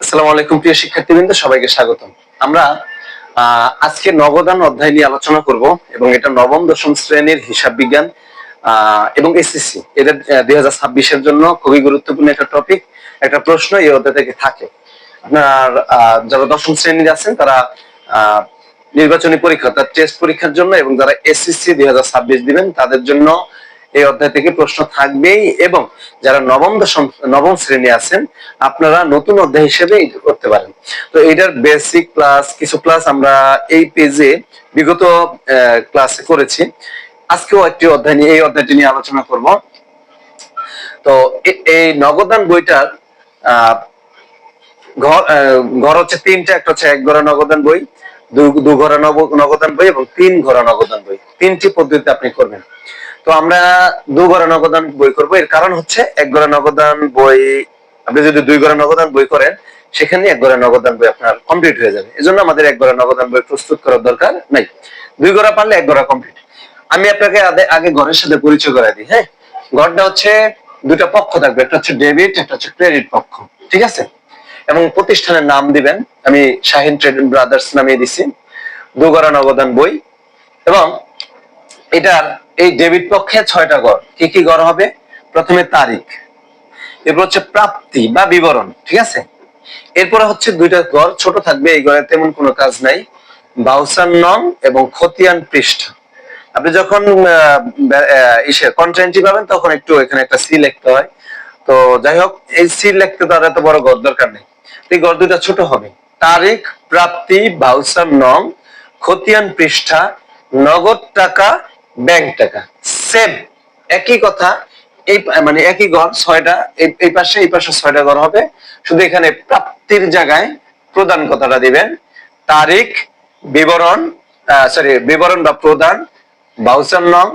আসসালামু আলাইকুম প্রিয় শিক্ষার্থীবৃন্দ, সবাইকে স্বাগতম। আমরা আজকে নগদান অধ্যায় নিয়ে আলোচনা করব এবং এটা নবম দশম শ্রেণীর হিসাব বিজ্ঞান এবং এসএসসি এদের 2026-এর জন্য খুবই গুরুত্বপূর্ণ একটা টপিক, একটা প্রশ্ন এই অধ্যায় থেকে থাকে। আপনার যারা দশম শ্রেণীর আছেন তারা নির্বাচনী পরীক্ষা অর্থাৎ টেস্ট পরীক্ষার জন্য এবং যারা এসএসসি 2026 দিবেন তাদের জন্য এই অধ্যায় থেকে প্রশ্ন থাকবেই, এবং যারা নবম শ্রেণী আছেন আপনারা নতুন অধ্যায় হিসেবে করতে পারেন। তো এটার বেসিক ক্লাস কিছু ক্লাস আমরা এই পেজে বিগত ক্লাসে করেছি। আজকেও একটি অধ্যায় নিয়ে এই অধ্যায়টি নিয়ে আলোচনা করব। তো এই নগদান বইটার ঘর হচ্ছে তিনটা, একটা হচ্ছে এক ঘরে নগদান বই, দু ঘরে নগদান বই এবং তিন ঘরে নগদান বই। তিনটি পদ্ধতিতে আপনি করবেন। তো আমরা দু ঘরে নগদান বই করব। এর কারণ হচ্ছে এক ঘরে নগদান বই আপনি যদি দুই ঘরে নগদান বই করেন সেখানে এক ঘরে নগদান বই আপনার কমপ্লিট হয়ে যাবে। এজন্য আমাদের এক ঘরে নগদান বই প্রস্তুত করার দরকার নাই। দুই ঘরে পারলে এক ঘরে কমপ্লিট। আমি আপনাকে আগে ঘরের সাথে পরিচয় করাই দিই। হ্যাঁ, ঘরটা হচ্ছে দুটা পক্ষ থাকবে, একটা হচ্ছে ডেবিট, একটা হচ্ছে ক্রেডিট পক্ষ। ঠিক আছে? এবং প্রতিষ্ঠানের নাম দিবেন, আমি শাহিন ট্রেড ব্রাদার্স নামে দিছি। দু ঘরে নগদান বই এবং এটার এই ডেবিট পক্ষে 6টা ঘর। কি কি ঘর হবে? প্রথমে তারিখ, এরপর হচ্ছে প্রাপ্তি বা বিবরণ। ঠিক আছে? এরপরে হচ্ছে দুইটা ঘর ছোট থাকবে, এই ঘরে তেমন কোনো কাজ নাই, বাউচার নং এবং খতিয়ান পৃষ্ঠা। আপনি যখন কন্টেন্টটি পাবেন তখন একটু এখানে একটা সি লিখতে হয়। তো যাই হোক, এই সি লিখতে তো আর এত বড় ঘর দরকার নেই। এই ঘর দুইটা ছোট হবে। তারিখ, প্রাপ্তি, বাউচার নং, খতিয়ান পৃষ্ঠা, নগদ টাকা, ব্যাংক টাকা। সেম একই কথা, এই মানে একই ঘর 6টা, এই পাশে 6টা ঘর হবে। শুধু এখানে প্রাপ্তির জায়গায় প্রদান কথাটা দিবেন। তারিখ, বিবরণ বিবরণ বা প্রদান, বাউচার নং,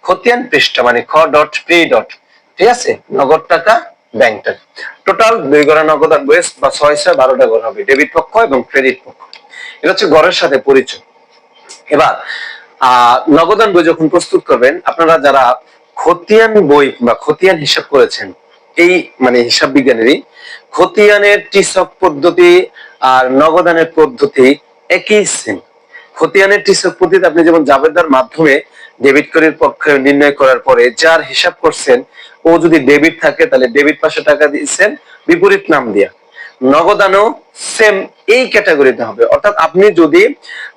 খতিয়ান পৃষ্ঠা মানে খ ডট পি ডট। ঠিক আছে? নগদ টাকা, ব্যাংক টাকা। টোটাল দুই ঘরে নগদান বই বা 6-12টা ঘর হবে, ডেবিট পক্ষ এবং ক্রেডিট পক্ষ। এটা হচ্ছে ঘরের সাথে পরিচয়। এবার নগদান বই যখন প্রস্তুত করবেন, আপনারা যারা খতিয়ান বই বা খতিয়ান হিসাব করেছেন, এই মানে হিসাব বিজ্ঞানেরই খতিয়ানের টিসক পদ্ধতি আর নগদানের পদ্ধতি একই সেম। খতিয়ানের টিসক পদ্ধতি আপনি যেমন জাবেদার মাধ্যমে ডেবিট ক্রেডিট পক্ষ নির্ণয় করার পরে যার হিসাব করছেন ও যদি ডেবিট থাকে তাহলে ডেবিট পাশে টাকা দিয়েছেন বিপরীত নাম দিয়া। নগদানও সেম এই ক্যাটাগরিতে হবে। অর্থাৎ আপনি যদি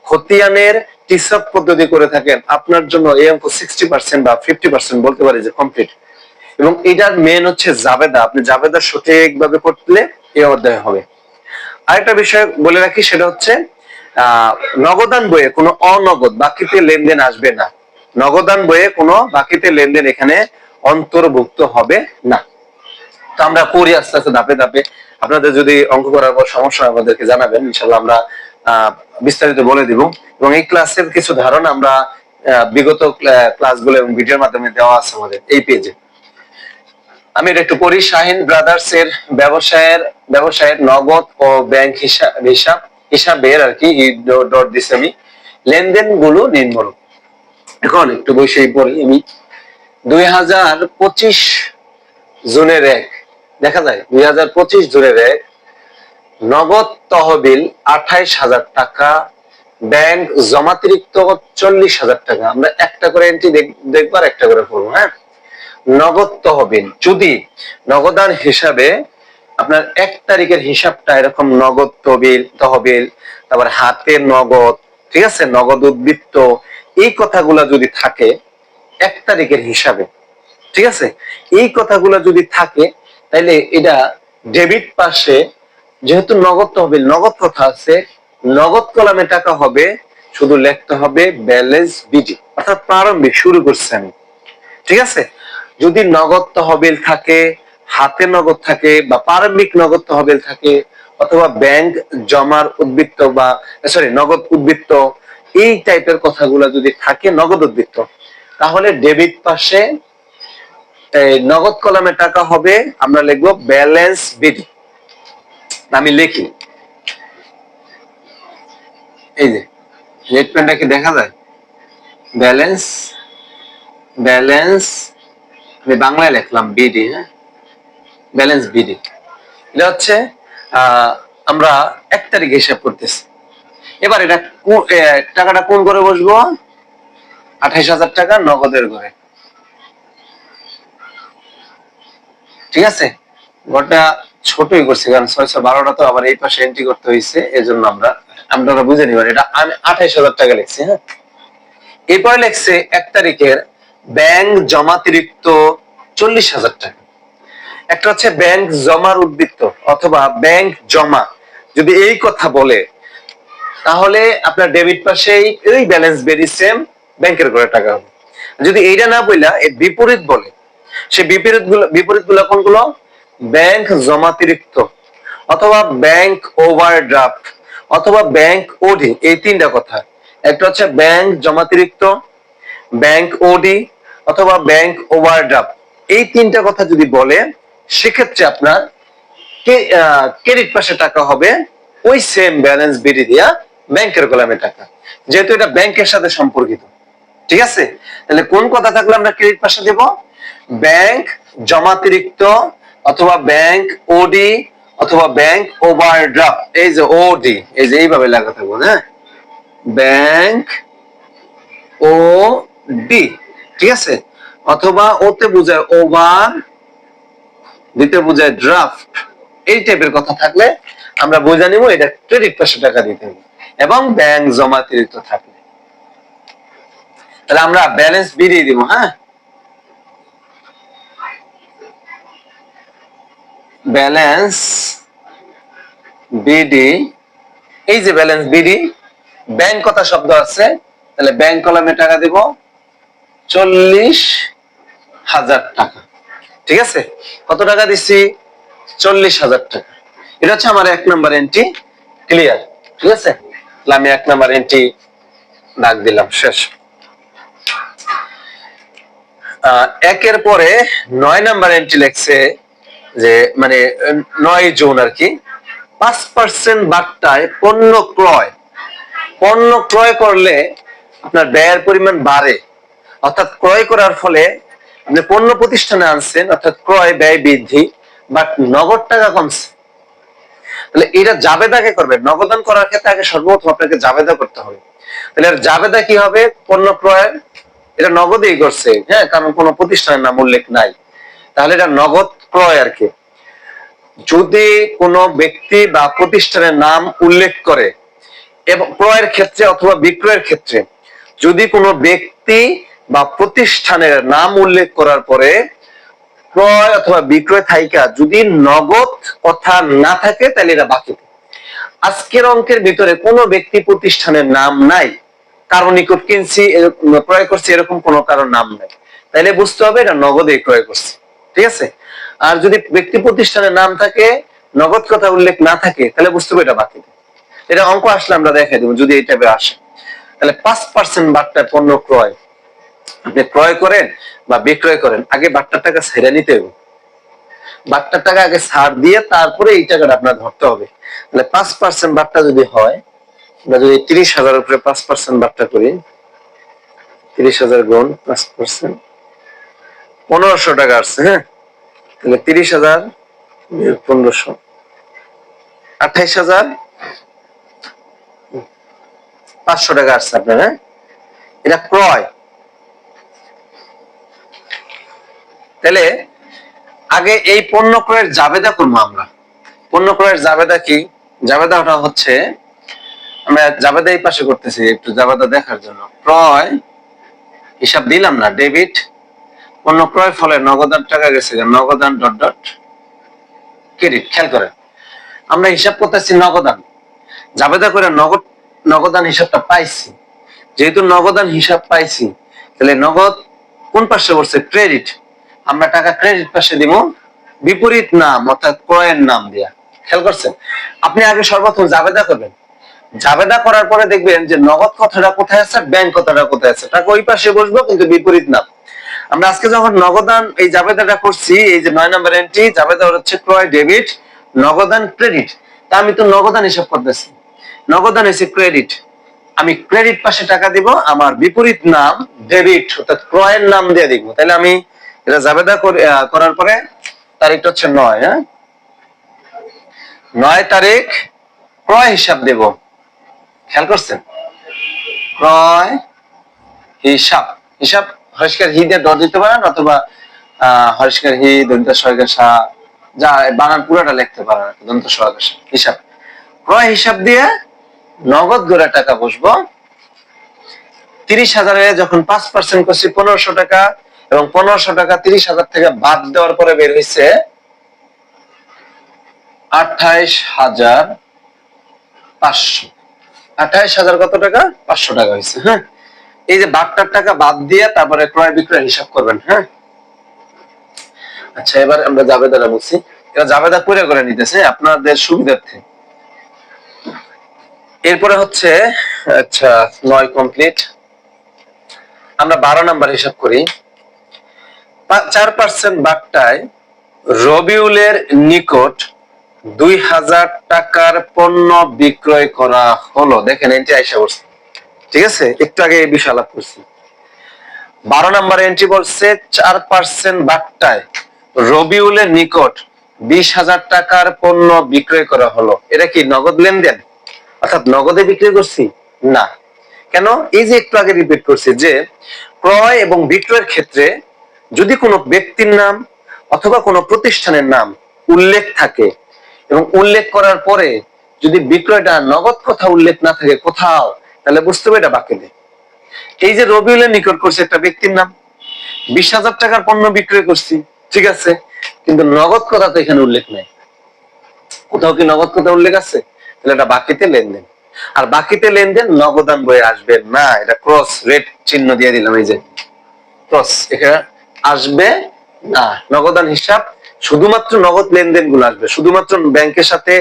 খতিয়ানের টিসক পদ্ধতি করে থাকেন আপনার জন্য এই অঙ্ক 60% বা 50% বলতে পারি যে কমপ্লিট। এবং এটার মেন হচ্ছে জাবেদা, আপনি জাবেদা সঠিকভাবে করলে এই অধ্যায় হবে। আরেকটা বিষয় বলে রাখি, সেটা হচ্ছে নগদান বইয়ে কোনো অনগদ বাকিতে লেনদেন আসবে না। নগদান বইয়ে কোনো বাকিতে লেনদেন এখানে অন্তর্ভুক্ত হবে না। তো আমরা পড়ি আস্তে আস্তে ধাপে ধাপে। আপনাদের যদি অঙ্ক করার পর সমস্যা আমাদেরকে জানাবেন, ইনশাল্লাহ আমরা বিস্তারিত বলে দিব। এবং এই ক্লাসের কিছু ধারণা আমরা বিগত ক্লাসগুলো এবং ভিডিওর মাধ্যমে দেওয়া আছে আমাদের এই পেজে। আমি এটা একটু পড়ি। শাহিন ব্রাদার্স এর ব্যবসায়ের নগদ ও ব্যাংক হিসাবের আর কি ডট দিছি আমি, লেনদেন গুলো নিম্নরূপ। এখন একটু বসেই পড়ি আমি। 2025 জুনের 1 দেখা যায়, 2025 জুনের 1 নগদ তহবিল 28,000 টাকা, ব্যাংক জমাতিরিক্ত 40,000 টাকা। আমরা একটা করে এন্ট্রি দেখবার একটা করে পড়বো। হ্যাঁ, নগদ তহবিল যদি নগদান হিসাবে আপনার 1 তারিখের হিসাবটা এরকম নগদ তহবিল, তারপর হাতে নগদ, ঠিক আছে, নগদ উদ্বৃত্ত, এই কথাগুলা যদি থাকে 1 তারিখের হিসাবে, ঠিক আছে, এই কথাগুলো যদি থাকে তাহলে এটা ডেবিট পাশে যেহেতু নগদ তহবিল নগদ কথা আছে, নগদ কলামে টাকা হবে, শুধু লিখতে হবে ব্যালেন্স বিডি, অর্থাৎ প্রারম্ভিক শুরু করছে আমি। ঠিক আছে? যদি নগদ তহবিল থাকে, হাতে নগদ থাকে বা প্রারম্ভিক নগদ তহবিল থাকে, অথবা ব্যাংক জমার উদ্বৃত্ত বা নগদ উদ্বৃত্ত, এই টাইপের কথাগুলো যদি থাকে নগদ উদ্বৃত্ত, তাহলে ডেবিট পাশে নগদ কলামে টাকা হবে, আমরা লিখবো ব্যালেন্স বিডি। আমি লিখি, এই যে রেড পেনটা কি দেখা যায়? ব্যালেন্স আমি বাংলায় লিখলাম বিডি। হ্যাঁ, ব্যালেন্স বিডি। এটা হচ্ছে আমরা 1 তারিখে হিসাব করতেছি। এবার এটা টাকাটা কোন করে বসবো? 28,000 টাকা নগদের ঘরে। ঠিক আছে, ঘরটা ছোটই করছি কারণ 612টা তো আবার এই পাশে এন্ট্রি করতে হয়েছে, এজন্য আপনারা বুঝে নিবেন। এটা আমি 28,000 টাকা লিখছি। হ্যাঁ, এরপরে লিখছে 1 তারিখের ব্যাংক জমাতিরিক্ত 40,000 টাকা। একটা হচ্ছে ব্যাংক জমার উদ্বৃত্ত অথবা ব্যাংক জমা, যদি এই কথা বলে তাহলে আপনার ডেবিট পাশেই এই ব্যালেন্স বেরিয়েছে, ব্যাংকের ঘরে টাকা হবে। যদি এইটা না বইলা এর বিপরীত বলে, সে বিপরীত গুলো কোনগুলো? ব্যাংক জমাতিরিক্ত অথবা ব্যাংক ওভারড্রাফট অথবা ব্যাংক ওডি, এই তিনটা কথা। একটা হচ্ছে ব্যাংক জমাতিরিক্ত, ব্যাংক ওডি অথবা ব্যাংক ওভারড্রাফট, এই তিনটা কথা যদি বলে সেক্ষেত্রে আপনার ক্রেডিট পাশে টাকা হবে ওই সেম ব্যালেন্স বিডি দিয়া ব্যাংকের কলামে টাকা, যেহেতু এটা ব্যাংকের সাথে সম্পর্কিত। ঠিক আছে, তাহলে কোন কথা থাকলে আমরা ক্রেডিট পাশে দেব? ব্যাংক জমাতিরিক্ত অথবা ব্যাংক ওডি অথবা ব্যাংক ওভারড্রাফট। এই যে ওডি, এই যে এইভাবে লেখা থাকবো। হ্যাঁ, ব্যাংক ও ডি, ঠিক আছে, অথবা ওতে বোঝায় ওভার, দিতে বোঝায় ড্রাফট। এই টাইপের কথা থাকলে আমরা বোঝা নিব এটা ক্রেডিট পাশে টাকা দিতে হবে। এবং ব্যাংক জমাতিরিক্ত থাকলে তাহলে আমরা ব্যালেন্স বেরিয়ে দিব। হ্যাঁ, ব্যালেন্স বিডি, এই যে ব্যালেন্স বিডি, ব্যাংক কথা শব্দ আছে, তাহলে ব্যাংক কলামে টাকা দেব 40,000 টাকা। ঠিক আছে, কত টাকা দিচ্ছি? 40,000 টাকা। এটা হচ্ছে আমার 1 নাম্বার এন্ট্রি ক্লিয়ার। ঠিক আছে, তাহলে আমি 1 নাম্বার এন্ট্রি দাগ দিলাম, শেষ। একের পরে 9 নাম্বার এন্ট্রি লেখছে যে মানে 9 জুন আর কি, 5% বার্তায় পণ্য ক্রয় করলে আপনার ব্যয়ের পরিমাণ বাড়ে, অর্থাৎ ক্রয় করার ফলে আপনি পণ্য প্রতিষ্ঠানে আনছেন, অর্থাৎ ক্রয় ব্যয় বৃদ্ধি, বাট নগদ টাকা কমছে। তাহলে এটা জাবেদাকে করবে, নগদান করার ক্ষেত্রে আগে সর্বপ্রথম আপনাকে জাবেদা করতে হবে। তাহলে জাবেদা কি হবে? পণ্য ক্রয়, এটা নগদেই করছে, হ্যাঁ, কারণ কোনো প্রতিষ্ঠানের নাম উল্লেখ নাই, তাহলে এটা নগদ ক্রয় আর কি। যদি কোনো ব্যক্তি বা প্রতিষ্ঠানের নাম উল্লেখ করে এবং ক্রয়ের ক্ষেত্রে অথবা বিক্রয়ের ক্ষেত্রে যদি কোনো ব্যক্তি বা প্রতিষ্ঠানের নাম উল্লেখ করার পরে ক্রয় অথবা বিক্রয় থাইকা যদি নগদ কথা না থাকে তাহলে এটা বাকি। আজকের অঙ্কের ভিতরে কোনো ব্যক্তি প্রতিষ্ঠানের নাম নাই, কারো নিকট কিনছি ক্রয় করছি এরকম কোনো কারো নাম নাই, তাইলে বুঝতে হবে এটা নগদে ক্রয় করছে। ঠিক আছে, আর যদি ব্যক্তি প্রতিষ্ঠানের নাম থাকে নগদ কথা উল্লেখ না থাকে তাহলে বুঝতে হবে এটা বাকি। এটা অঙ্ক আসলে আমরা দেখাই দেবো যদি এই টাইপের আসে। তাহলে 5% বার্তায় পণ্য ক্রয়, আপনি ক্রয় করেন বা বিক্রয় করেন, আগে বার্তার টাকা ছেড়ে নিতে হবে, বার্তার টাকা আগে ছাড় দিয়ে তারপরে এই টাকাটা আপনার ধরতে হবে। তাহলে 5% বার্তা যদি হয়, আমরা যদি 30,000 উপরে 5% বার্তা করি, 30,000 গুণ 5%, 1500 টাকা আসছে। হ্যাঁ, তাহলে 30,000 1500, 28,500 টাকা আসছে আপনার। হ্যাঁ, এটা ক্রয়। তাহলে আগে এই পণ্য ক্রয়ের জাবেদা করবো আমরা। পণ্য ক্রয়ের জাবেদা কি? জাবেদাটা হচ্ছে, আমরা জাবেদা এই পাশে করতেছি একটু জাবেদা দেখার জন্য। ক্রয় হিসাব দিলাম না, ডেবিট পণ্য ক্রয় ফলে নগদান টাকা গেছে, নগদান ডট ডট ক্রেডিট। খেয়াল করেন, আমরা হিসাব করতেছি নগদান, জাবেদা করে নগদান হিসাবটা পাইছি। যেহেতু নগদান হিসাব পাইছি তাহলে নগদ কোন পাশে পড়ছে? ক্রেডিট। আমরা টাকা ক্রেডিট পাশে দিব বিপরীত নাম অর্থাৎ ক্রয়ের নাম দিয়া। খেয়াল করছেন, আপনি আগে সর্বপ্রথম জাবেদা করবেন, জাবেদা করার পরে দেখবেন যে নগদ কথাটা কোথায় আছে, ব্যাংক কথাটা কোথায় আছে, টাকা ওই পাশে বসবো কিন্তু বিপরীত নাম। আমরা আজকে যখন নগদান এই জাবেদাটা করছি, এই যে 9 নাম্বার এন্ট্রি, জাবেদা হচ্ছে ক্রয় ডেবিট, নগদান ক্রেডিট। তা আমি তো নগদান হিসাব করতেছি, নগদান হচ্ছে ক্রেডিট, আমি ক্রেডিট পাশে টাকা দিব, আমার বিপরীত নাম ডেবিট অর্থাৎ ক্রয়ের নাম দিয়ে দিব। তাহলে আমি এটা জাবেদা করার পরে তারিখটা হচ্ছে 9। হ্যাঁ, 9 তারিখ ক্রয় হিসাব দেব, খেয়াল করছেন? ক্রয় হিসাব, হিসাব হরিষ্কার হি দিয়ে ডট দিতে পারেন, অথবা হরিষ্কার হি দন্ত সহকার সা, যা বানান পুরোটা লিখতে পারেন দন্ত সহকার সা। হিসাব, ক্রয় হিসাব দিয়ে নগদ গড়া টাকা বসবো। 30,000-এ যখন 5% করছি 1500 টাকা, এবং 1500 টাকা 30,000 থেকে বাদ দেওয়ার পরে বের হয়েছে 28,500। 28,000 কত টাকা? 500 টাকা হয়েছে। হ্যাঁ, এই যে বাট্টার টাকা বাদ দিয়ে তারপরে ক্রয় বিক্রয় হিসাব করবেন। হ্যাঁ, আচ্ছা এবার আমরা জাবেদাটা বুঝছি। এবার জাবেদা পুরো করে নিতেছে আপনাদের সুবিধার্থে। এরপরে হচ্ছে আচ্ছা 9 কমপ্লিট। আমরা 12 নাম্বার হিসাব করি। 4% বাট্টায় রবিউলের নিকট 2,000 টাকার পণ্য বিক্রয় করা হলো। দেখেন এন্ট্রি আইসা বলছে, ঠিক আছে? একটু আগে এই বিষয় আলাপ করছি। 12 নাম্বার এন্ট্রি বলছে 4% বাট্টায় রবিউলের নিকট 20,000 টাকার পণ্য বিক্রয় করা হলো। এটা কি নগদ লেনদেন, অর্থাৎ নগদে বিক্রি করছি? না। কেন? এই যে একটু আগে রিপিট করছি যে ক্রয় এবং বিক্রয়ের ক্ষেত্রে যদি কোনো ব্যক্তির নাম অথবা কোনো প্রতিষ্ঠানের নাম উল্লেখ থাকে, এবং উল্লেখ করার পরে যদি বিক্রয়টা নগদ কথা উল্লেখ না থাকে কোথাও, তাহলে বুঝতে হবে এটা বাকিতে। এই যে রবিউলের নিকট করছে একটা ব্যক্তির নাম, 20,000 টাকার পণ্য বিক্রয় করছি, ঠিক আছে, কিন্তু নগদ কথা তো এখানে উল্লেখ নাই। কোথাও কি নগদ কথা উল্লেখ আছে? তাহলে এটা বাকিতে লেনদেন। আর বাকিতে লেনদেন নগদান বইয়ে আসবে না। এটা ক্রস রেড চিহ্ন দিয়ে দিলাম, এই যে ক্রস, এখানে আসবে না। নগদান হিসাব শুধুমাত্র নগদ লেনদেন গুলো আসবে, শুধুমাত্র ব্যাংকের সাথে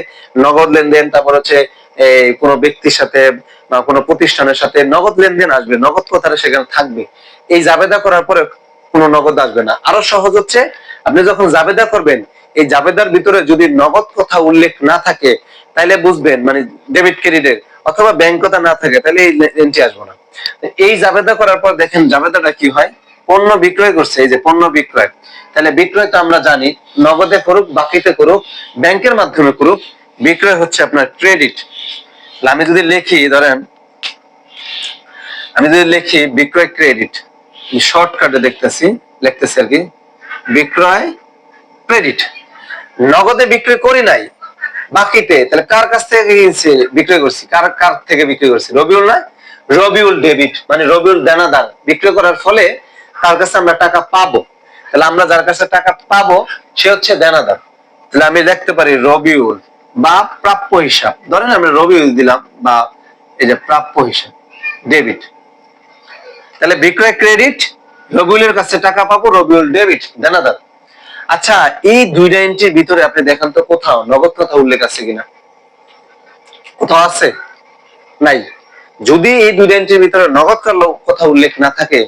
নগদ লেনদেন, তারপর হচ্ছে এই কোনো ব্যক্তির সাথে বা কোনো প্রতিষ্ঠানের সাথে নগদ লেনদেন আসবে, নগদ কথাটা সেখানে থাকবে। এই জাবেদা করার পরে কোনো নগদ আসবে না। আরো সহজ হচ্ছে, আপনি যখন জাবেদা করবেন, এই জাবেদার ভিতরে যদি নগদ কথা উল্লেখ না থাকে তাহলে বুঝবেন মানে ডেবিট ক্রেডিটের, অথবা ব্যাংক কথা না থাকে তাহলে এই এন্ট্রি আসবে না। এই জাবেদা করার পর দেখেন জাবেদাটা কি হয়। পণ্য বিক্রয় করছে, এই যে পণ্য বিক্রয়, তাহলে বিক্রয় তো আমরা জানি নগদে করুক, বাকিতে করুক, ব্যাংকের মাধ্যমে করুক, বিক্রয় হচ্ছে আপনার ক্রেডিট। আমি যদি লিখি, ধরেন আমি যদি লিখি বিক্রয় ক্রেডিট, শর্টকাটে লিখতেছি আর কি, বিক্রয় ক্রেডিট। নগদে বিক্রয় করি নাই, বাকিতে, তাহলে কার কাছ থেকে বিক্রয় করছি? কার কার থেকে বিক্রয় করছি? রবিউল না? রবিউল ডেবিট, মানে রবিউল দেনাদার। বিক্রয় করার ফলে তার কাছে আমরা টাকা পাবো, তাহলে আমরা যার কাছে টাকা পাবো সে হচ্ছে দেনাদার। তাহলে আমি লিখতে পারি রবিউল বা প্রাপ্য হিসাব। ধরেন আমরা রবিউল দিলাম, বা এই যে প্রাপ্য হিসাব ডেবিট। তাহলে বিক্রয় ক্রেডিট, রবিউলের কাছে টাকা পাবো, রবিউল ডেবিট, দেনাদার। আচ্ছা, এই দুইটা এন্ট্রির ভিতরে আপনি দেখান তো কোথাও নগদ কথা উল্লেখ আছে কিনা? কোথাও আছে? নাই। যদি এই দুইটা এন্ট্রির ভিতরে নগদ কথা উল্লেখ না থাকে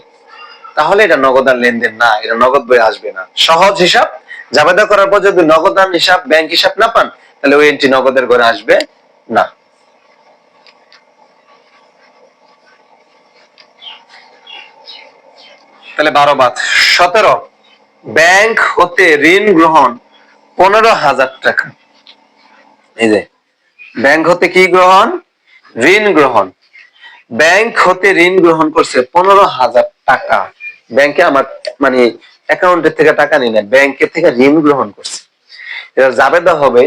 তাহলে এটা নগদান লেনদেন না, এটা নগদ বই আসবে না। সহজ হিসাব, জাবেদা করার পর যদি নগদান হিসাব, ব্যাংক হিসাব না পান, তাহলে ওই এন্ট্রি নগদের ঘরে আসবে না। তাহলে 12 বাদ 17। ব্যাংক হতে ঋণ গ্রহণ 15,000 টাকা। এই যে ব্যাংক হতে কি গ্রহণ? ঋণ গ্রহণ। ব্যাংক হতে ঋণ গ্রহণ করছে 15,000 টাকা। ব্যাংকে আমার মানে অ্যাকাউন্টের থেকে টাকা নিয়ে নেয়, ব্যাংকের থেকে ঋণ গ্রহণ করছে। এটা জাবেদা হবে।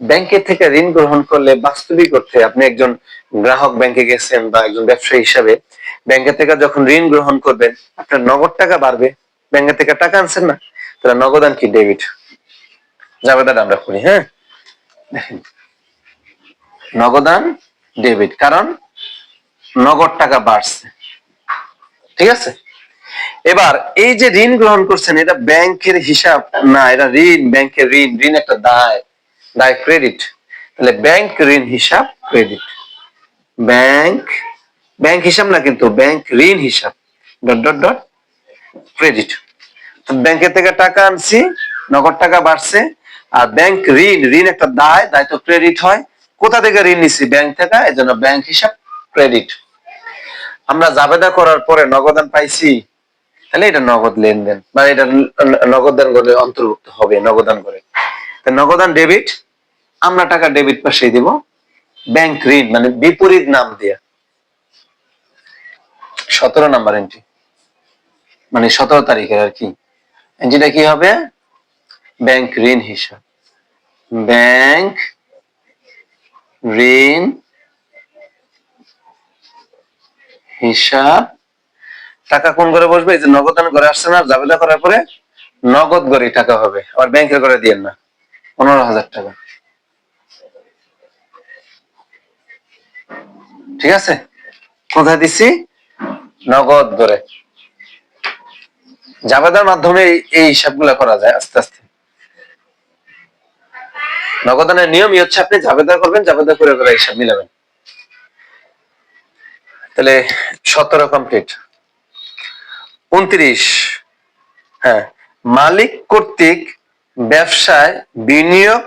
ব্যাংকের থেকে ঋণ গ্রহণ করলে বাস্তবিক অর্থে আপনি একজন গ্রাহক, ব্যাংকে গেছেন বা একজন ব্যবসায়ী হিসাবে ব্যাংকের থেকে যখন ঋণ গ্রহণ করবেন আপনার নগদ টাকা বাড়বে। ব্যাংকের থেকে টাকা আনছেন না, তাহলে নগদান কি? ডেবিট। জাবেদাটা আমরা করি। হ্যাঁ, দেখেন নগদান ডেবিট, কারণ নগদ টাকা বাড়ছে, ঠিক আছে? এবার এই যে ঋণ গ্রহণ করছেন, এটা ব্যাংকের হিসাব না, এটা ঋণ, ব্যাংকের ঋণ, ঋণ একটা দায়, দায় ক্রেডিট। তাহলে ব্যাংক ঋণ হিসাব ক্রেডিট। ব্যাংক, ব্যাংক হিসাব না কিন্তু, ব্যাংক ঋণ হিসাব ডট ডট ডট ক্রেডিট। ব্যাংকের থেকে টাকা আনছি, নগদ টাকা বাড়ছে, আর ব্যাংক ঋণ, ঋণ একটা দায়, দায় তো ক্রেডিট হয়। কোথা থেকে ঋণ নিছি? ব্যাংক থেকে, এজন্য ব্যাংক হিসাব ক্রেডিট। আমরা জাবেদা করার পরে নগদান পাইছি, তাহলে এটা নগদ লেনদেন, মানে এটা নগদান করে অন্তর্ভুক্ত হবে, নগদান করে। নগদান ডেবিট, আমরা টাকা ডেবিট পাশে দিব, ব্যাংক ঋণ মানে বিপরীত নাম দিয়া 17 নাম্বার এন্ট্রি মানে 17 তারিখের আর কি। এন্ট্রিটা কি হবে? ব্যাংক ঋণ হিসাব, ব্যাংক ঋণ হিসাব। টাকা কোন ঘরে বসবে? এই যে নগদান ঘরে আসছে না, জাবেদা করার পরে নগদ ঘরে টাকা হবে, আর ব্যাংকের ঘরে দিয়েন না। 15,000 টাকা, ঠিক আছে? কোথায় দিছি? নগদ ঘরে। জাবেদার মাধ্যমে এই হিসাবগুলো করা যায় আস্তে আস্তে। নগদানের নিয়মই হচ্ছে আপনি জাবেদা করবেন, জাবেদা করে করে হিসাব মিলাবেন। তাহলে 17 কমপ্লিট। 29, হ্যাঁ, মালিক কর্তৃক ব্যবসায় বিনিয়োগ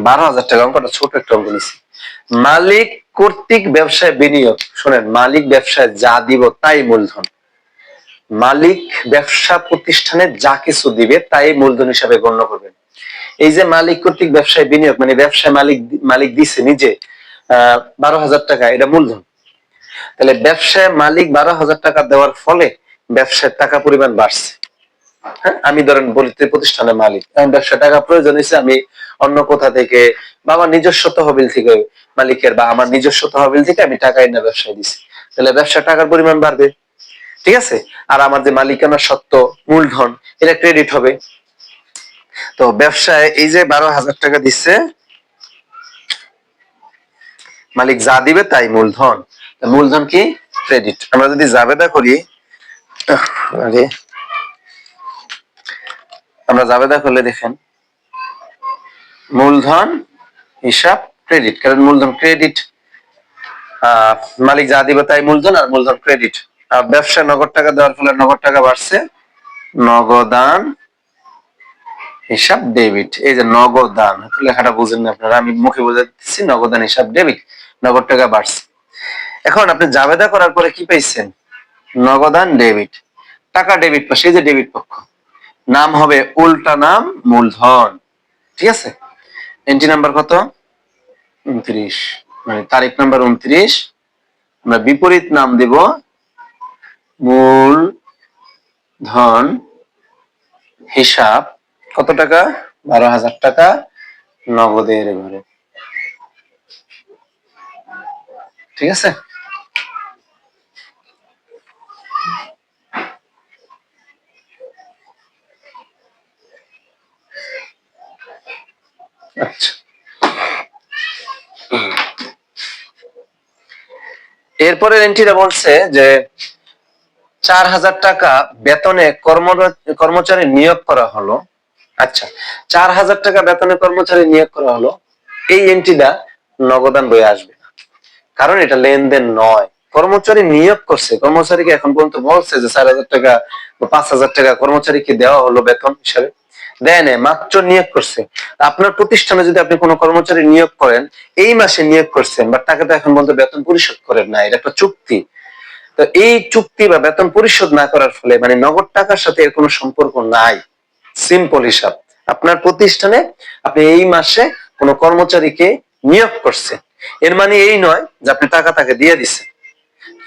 12,000 টাকা। অঙ্কটা ছোট একটা অঙ্ক নিচ্ছি। মালিক কর্তৃক ব্যবসায় বিনিয়োগ, শোনেন, মালিক ব্যবসায় যা দিব তাই মূলধন। মালিক ব্যবসা প্রতিষ্ঠানে যা কিছু দিবে তাই মূলধন হিসাবে গণ্য করবেন। এই যে মালিক কর্তৃক ব্যবসায় বিনিয়োগ মানে ব্যবসায় মালিক দিছে নিজে 12,000 টাকা, এটা মূলধন। তাহলে ব্যবসায় মালিক 12,000 টাকা দেওয়ার ফলে ব্যবসায় টাকা পরিমাণ বাড়ছে। হ্যাঁ, আমি ধরেন বলিতে প্রতিষ্ঠানের মালিক, ব্যবসা টাকা প্রয়োজন হয়েছে, আমি অন্য কোথা থেকে বা আমার নিজস্ব তহবিল থেকে মালিকের বা আমার নিজস্ব তহবিল থেকে আমি টাকা এনে ব্যবসায় দিছি, তাহলে ব্যবসা টাকার পরিমাণ বাড়বে, ঠিক আছে? আর আমার যে মালিকানা সত্ত্ব মূলধন এটা ক্রেডিট হবে। তো ব্যবসায় এই যে 12,000 টাকা দিচ্ছে, মালিক যা দিবে তাই মূলধন। মূলধন কি? ক্রেডিট। আমরা যদি জাবেদা করি, আমরা জাবেদা করলে দেখেন মূলধন হিসাব ক্রেডিট, কারণ মূলধন ক্রেডিট, মালিক যা দিবে তাই মূলধন, আর মূলধন ক্রেডিট। আর ব্যবসায় নগদ টাকা দেওয়ার ফলে নগদ টাকা বাড়ছে, নগদান হিসাব ডেবিট। এই যে নগদান, লেখাটা বুঝেন না আপনারা, আমি মুখে বোঝাচ্ছি, নগদান হিসাব ডেবিট, নগদ টাকা বাড়ছে। এখন আপনি জাবেদা করার পরে কি পাইছেন? নগদান ডেবিট, টাকা ডেবিট পাশে, এই যে ডেবিট পক্ষ, নাম হবে উল্টা নাম মূলধন, ঠিক আছে? এন্ট্রি নাম্বার কত? 29, মানে তারিখ নাম্বার 29। আমরা বিপরীত নাম দেব মূলধন হিসাব। কত টাকা? 12,000 টাকা নগদের ঘরে, ঠিক আছে? আচ্ছা, এরপরে এন্ট্রিটা বলছে যে 4,000 টাকা বেতনে কর্মচারী নিয়োগ করা হলো। আচ্ছা, 4,000 টাকা বেতনে কর্মচারী নিয়োগ করা হলো, এই এন্ট্রিটা নগদান বইয়ে আসবে না, কারণ এটা লেনদেন নয়। কর্মচারী নিয়োগ করছে, কর্মচারীকে এখন পর্যন্ত বলছে যে 4,000 টাকা বা 5,000 টাকা কর্মচারীকে দেওয়া হলো বেতন হিসাবে, দেয় না, মাত্র নিয়োগ করছে। আপনার প্রতিষ্ঠানে যদি আপনি কোনো কর্মচারী নিয়োগ করেন, এই মাসে নিয়োগ করছেন, বাট টাকাটা এখন পর্যন্ত বেতন পরিশোধ করেন না, এটা একটা চুক্তি। তো এই চুক্তি বা বেতন পরিশোধ না করার ফলে মানে নগদ টাকার সাথে এর কোনো সম্পর্ক নাই। সিম্পল হিসাব, আপনার প্রতিষ্ঠানে আপনি এই মাসে কোনো কর্মচারীকে নিয়োগ করছেন, এর মানে এই নয় যে আপনি টাকা তাকে দিয়ে দিচ্ছেন।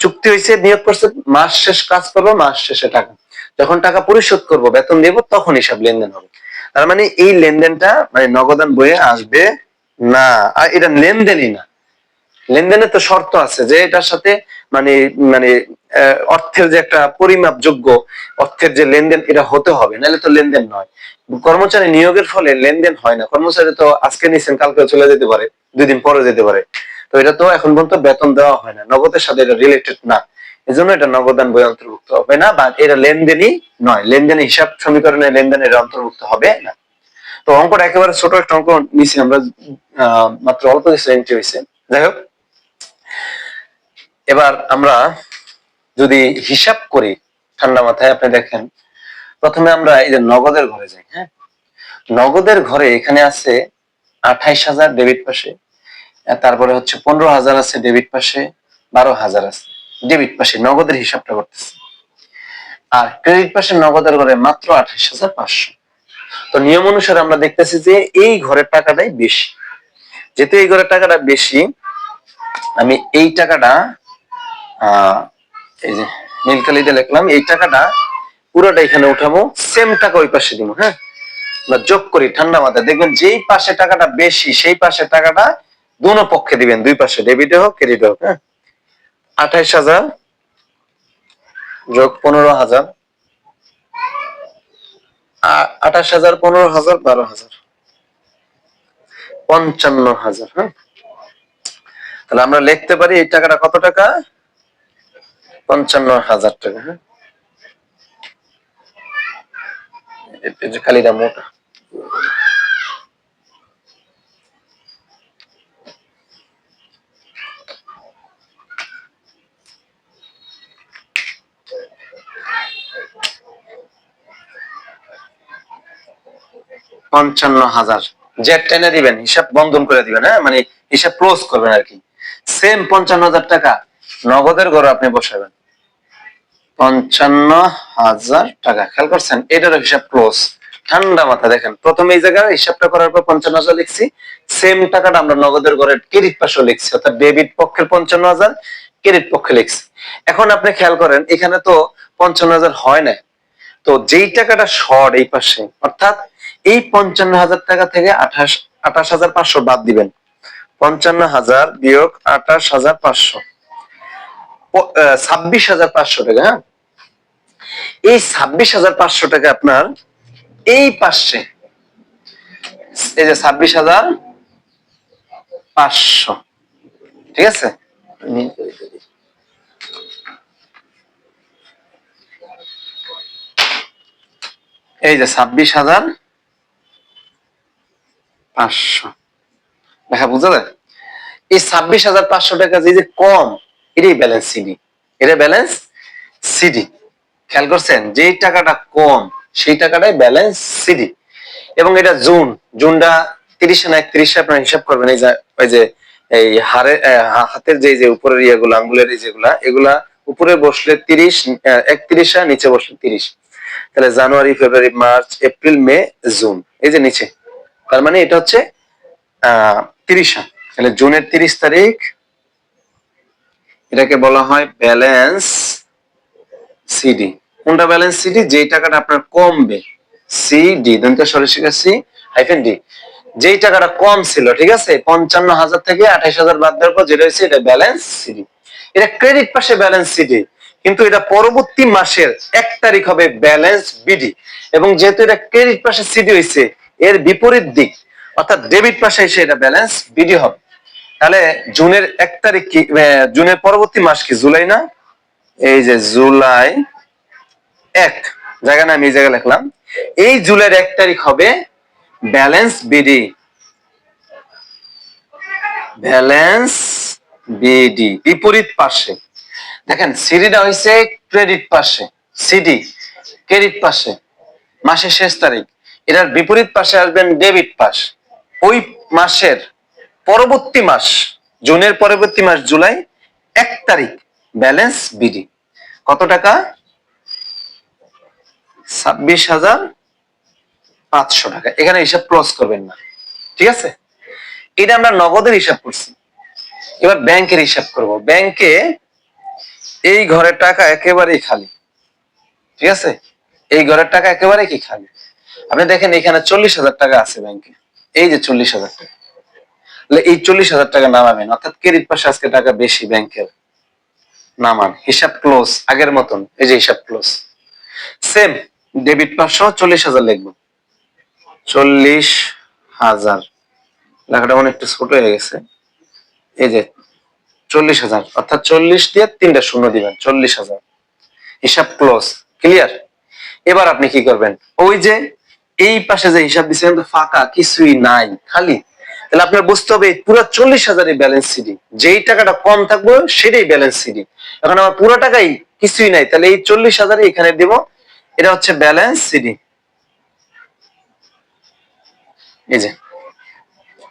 চুক্তি হয়েছে, নিয়োগ করছে, মাস শেষ কাজ করবো, মাস শেষে টাকা, যখন টাকা পরিশোধ করব, বেতন দেব, তখন হিসাব লেনদেন হবে। তার মানে এই লেনদেনটা মানে নগদান বইয়ে আসবে না, আর এটা লেনদেনই না। লেনদেনের তো শর্ত আছে যে এটার সাথে মানে মানে অর্থের যে একটা পরিমাপযোগ্য অর্থের যে লেনদেন, এটা হতে হবে, নাহলে তো লেনদেন নয়। কর্মচারী নিয়োগের ফলে লেনদেন হয় না, কর্মচারী তো আজকে নিছেন, কালকে চলে যেতে পারে, 2 দিন পরে যেতে পারে, তো এটা তো এখন পর্যন্ত বেতন দেওয়া হয় না, নগদের সাথে এটা রিলেটেড না, এজন্য এটা নগদান বই অন্তর্ভুক্ত হবে না, বা এটা লেনদেনই নয়, লেনদেনের হিসাব সমীকরণে লেনদেন এটা অন্তর্ভুক্ত হবে না। তো অঙ্কটা একেবারে ছোট একটা অঙ্ক নিছি আমরা, মাত্র অল্প কিছু এন্ট্রি হয়েছে। যাই হোক, এবার আমরা যদি হিসাব করি ঠান্ডা মাথায়, আপনি দেখেন প্রথমে আমরা এই যে নগদের ঘরে যাই। হ্যাঁ, নগদের ঘরে এখানে আছে 28,000 ডেবিট পাশে, তারপরে হচ্ছে 15,000 আছে ডেবিট পাশে, 12,000 আছে ডেবিট পাশে, নগদের হিসাবটা করতেছে। আর ক্রেডিট পাশে নগদের ঘরে মাত্র 28,500। তো নিয়ম অনুসারে আমরা দেখতেছি যে এই ঘরের টাকাটাই বেশি, যেহেতু এই ঘরের টাকাটা বেশি, আমি এই টাকাটা এই যে নীলকালিতে লিখলাম, এই টাকাটা পুরোটা এখানে উঠাবো, সেম টাকা ওই পাশে দিব। হ্যাঁ, আমরা যোগ করি ঠান্ডা মাথায়, দেখবেন যেই পাশে টাকাটা বেশি সেই পাশে টাকাটা দোনো পক্ষে দিবেন, দুই পাশে, ডেবিটে হোক ক্রেডিট হোক। হ্যাঁ, 28,000 যোগ 15,000, 28,000 15,000 12,000, 55,000। হ্যাঁ, তাহলে আমরা লিখতে পারি এই টাকাটা কত টাকা? 55,000 টাকা। হ্যাঁ, এই যে কালিটা মোটা। $55,000 জেড টেনে দিবেন, হিসাব বন্ধন করে দিবেন। হ্যাঁ, মানে হিসাব ক্লোজ করবেন আর কি। সেম 55,000 টাকা নগদের ঘরে আপনি বসাবেন, 55,000 টাকা। খেয়াল করছেন, এটার হিসাব ক্লোজ। ঠান্ডা মাথা দেখেন, প্রথমে এই জায়গায় হিসাবটা করার পর 55,000 লিখছি, সেম টাকাটা আমরা নগদের ঘরে ক্রেডিট পাশে লিখছি, অর্থাৎ ডেবিট পক্ষের 55,000, ক্রেডিট পক্ষে লিখছি। এখন আপনি খেয়াল করেন, এখানে তো 55,000 হয় না, তো যেই টাকাটা শর্ট এই পাশে, অর্থাৎ এই 55,000 টাকা থেকে 28,500 বাদ দিবেন। 55,000 বিয়োগ 28,500, 26,500 টাকা। হ্যাঁ, এই 26,500 টাকা আপনার এই পাশে, এই যে 26,500, ঠিক আছে? এই যে 26,500 দেখা বুঝা যায়? এই 26,500 টাকা যে কম, এটাই ব্যালেন্স সিডি। এটা ব্যালেন্স সিডি। খেয়াল করছেন, যে টাকাটা কম সেই টাকাটাই ব্যালেন্স সিডি। এবং এটা জুনটা 30 না 31 আপনারা হিসাব করবেন। এই যে ওই যে এই হাতের যে উপরের ইয়েগুলো, আঙ্গুলের এই যেগুলা, এগুলা উপরে বসলে 30, 31, নিচে বসলে 30। তাহলে জানুয়ারি, ফেব্রুয়ারি, মার্চ, এপ্রিল, মে, জুন, এই যে নিচে, তার মানে এটা হচ্ছে 30। তাহলে জুনের 30 তারিখ, এটাকে বলা হয় ব্যালেন্স সিডি। কোনটা ব্যালেন্স সিডি? যেই টাকাটা আপনার কমবে, সিডি দন্ত্য সরসিকা সি হাইফেন ডি, যেই টাকাটা কম ছিল, ঠিক আছে? 55,000 থেকে 28,000 বাদ দেওয়ার পর যেটা হয়েছে, এটা ব্যালেন্স সিডি। এটা ক্রেডিট পাশে ব্যালেন্স সিডি, কিন্তু এটা পরবর্তী মাসের 1 তারিখ হবে ব্যালেন্স বিডি। এবং যেহেতু এটা ক্রেডিট পাশে সিডি হয়েছে, এর বিপরীত দিক, অর্থাৎ ডেবিট পাশে এসে এটা ব্যালেন্স বিডি হবে। তাহলে জুনের 1 তারিখ কি? জুনের পরবর্তী মাস কি? জুলাই না? এই যে জুলাই 1, জায়গা না, আমি এই জায়গায় লিখলাম, এই জুলাইয়ের 1 তারিখ হবে ব্যালেন্স বিডি। ব্যালেন্স বিডি বিপরীত পাশে। দেখেন, সিডিটা হইছে ক্রেডিট পাশে, সিডি ক্রেডিট পাশে, মাসের শেষ তারিখ। এটার বিপরীত পাশে আসবেন ডেবিট পাশ। ওই মাসের পরবর্তী মাস, জুনের পরবর্তী মাস জুলাই 1 তারিখ ব্যালেন্স বিডি। কত টাকা? 26,500 টাকা। এখানে হিসাব ক্লোজ করবেন না, ঠিক আছে? এটা আমরা নগদের হিসাব করছি। এবার ব্যাংকের হিসাব করব। ব্যাংকে এই ঘরের টাকা একেবারেই খালি, ঠিক আছে? এই ঘরের টাকা একেবারেই কি খালি। আপনি দেখেন, এখানে 40,000 টাকা আছে ব্যাংকে, এই যে 40,000 টাকা। এই 40,000 টাকা নামাবেন, অর্থাৎ ক্রেডিট পাশে আজকে টাকা বেশি ব্যাংকের, নামান, হিসাব ক্লোজ আগের মতন। এই যে হিসাব ক্লোজ, সেম ডেবিট পাশে 40,000 লিখবো। 40,000, লেখাটা মনে একটু ছোট হয়ে গেছে। এই যে 40,000, অর্থাৎ 40 দিয়ে 3টা শূন্য দিবেন, 40,000। হিসাব ক্লোজ, ক্লিয়ার? এবার আপনি কি করবেন? ওই যে এই পাশে যে হিসাব দিচ্ছেন, ফাঁকা কিছুই নাই, খালি। তাহলে আপনার বুঝতে হবে পুরো 40,000 ব্যালেন্স সিডি, যেই টাকাটা কম থাকবে সেটাই ব্যালেন্স সিডি। এখন আমার পুরো টাকাই কিছুই নাই, তাহলে এই 40,000 এখানে দিব, এটা হচ্ছে ব্যালেন্স সিডি। এই যে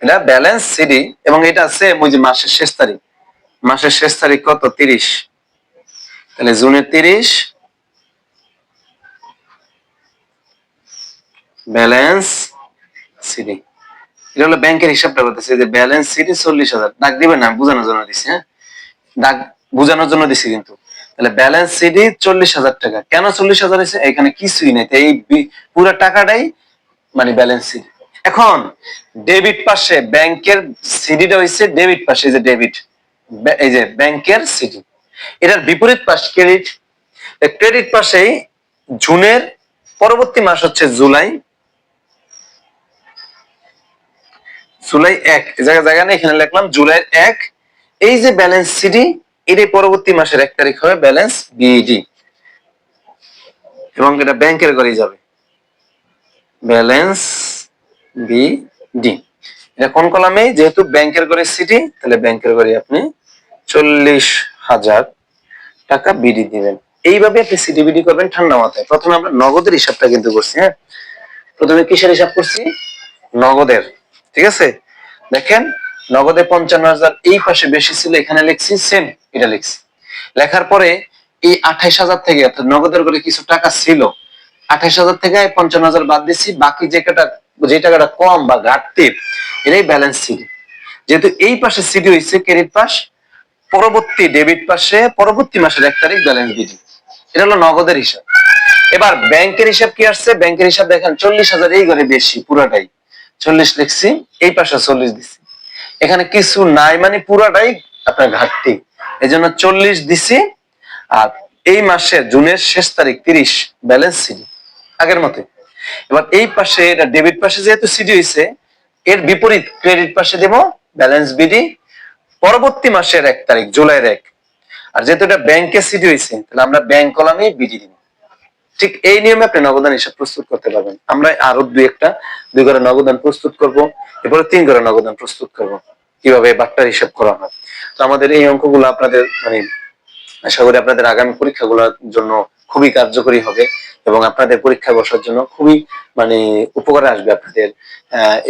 এটা ব্যালেন্স সিডি, এবং এটা আছে ওই যে মাসের শেষ তারিখ। মাসের শেষ তারিখ কত? 30। তাহলে জুনের 30 ব্যালেন্স সিডি। এটা হলো ব্যাংকের হিসাবটা করতেছে, যে ব্যালেন্স সিডি 40,000। ডাক দিবেন না, বোঝানোর জন্য দিচ্ছি। হ্যাঁ, দাগ বোঝানোর জন্য দিছি কিন্তু। তাহলে ব্যালেন্স সিডি 40,000 টাকা। কেন 40,000 হয়েছে? এখানে কিছুই নেই, এই পুরো টাকাটাই মানে ব্যালেন্স সিডি। এখন ডেবিট পাশে ব্যাংকের সিডিটা হইছে ডেবিট পাশে, যে ডেবিট, এই যে ব্যাংকের সিডি, এটার বিপরীত পাশ ক্রেডিট। ক্রেডিট পাশেই জুনের পরবর্তী মাস হচ্ছে জুলাই, জুলাই 1, জায়গা নেই, এখানে লিখলাম জুলাই 1। এই যে ব্যালেন্স সিডি, এটাই পরবর্তী মাসের 1 তারিখ হবে ব্যালেন্স বিডি, এবং এটা ব্যাংকের ঘরেই যাবে ব্যালেন্স বিডি। এটা কোন কলামে? যেহেতু ব্যাংকের ঘরে সিডি, তাহলে ব্যাংকের ঘরে আপনি 40,000 টাকা বিডি দিবেন। এইভাবে আপনি সিডি বিডি করবেন ঠান্ডা মাথায়। প্রথমে আমরা নগদের হিসাবটা কিন্তু করছি, হ্যাঁ, প্রথমে কিসের হিসাব করছি? নগদের। ঠিক আছে, দেখেন নগদে 55,000 এই পাশে বেশি ছিল, এখানে লিখছি সেম, এটা লিখছি। লেখার পরে এই 28,000 থেকে, অর্থাৎ নগদের করে কিছু টাকা ছিল, 28,000 থেকে 55,000 বাদ দিছি, বাকি যে টাকাটা কম বা ঘাটতি, এটাই ব্যালেন্স সিডি। যেহেতু এই পাশে সিডি হয়েছে ক্রেডিট পাশ, পরবর্তী ডেবিট পাশে পরবর্তী মাসের 1 তারিখ ব্যালেন্স বিডি। এটা হলো নগদের হিসাব। এবার ব্যাংকের হিসাব কি আসছে? ব্যাংকের হিসাব দেখেন 40,000 এই ঘরে বেশি, পুরাটাই 40 লিখছি, এই পাশে 40 দিছি, এখানে কিছু নাই, মানে পুরাটাই আপনার ঘাটতি, এই জন্য 40 দিছি। আর এই মাসের জুনের শেষ তারিখ 30, ব্যালেন্স সিডি আগের মতো। এবার এই পাশে এটা ডেবিট পাশে যেহেতু সিডি হয়েছে, এর বিপরীত ক্রেডিট পাশে দেব ব্যালেন্স বিডি, পরবর্তী মাসের 1 তারিখ জুলাইয়ের 1। আর যেহেতু এটা ব্যাংকে সিডি হয়েছে, তাহলে আমরা ব্যাংক কলামে বিডি দিব। ঠিক এই নিয়মে আপনি নগদান হিসাব প্রস্তুত করতে পারবেন। আমরা আরো দুই ঘরে নগদান প্রস্তুত করব, এরপরে 3 ঘরে নগদান প্রস্তুত করব, কিভাবে বাট্টার হিসাব করা হয়। তো আমাদের এই অঙ্কগুলো আপনাদের মানে আশা করি আপনাদের আগামী পরীক্ষাগুলোর জন্য খুবই কার্যকরী হবে, এবং আপনাদের পরীক্ষায় বসার জন্য খুবই মানে উপকারে আসবে আপনাদের।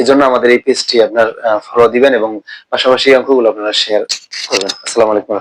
এজন্য আমাদের এই পেজটি আপনার ফলো দিবেন, এবং পাশাপাশি এই অঙ্কগুলো আপনারা শেয়ার করবেন। আসসালামু আলাইকুম।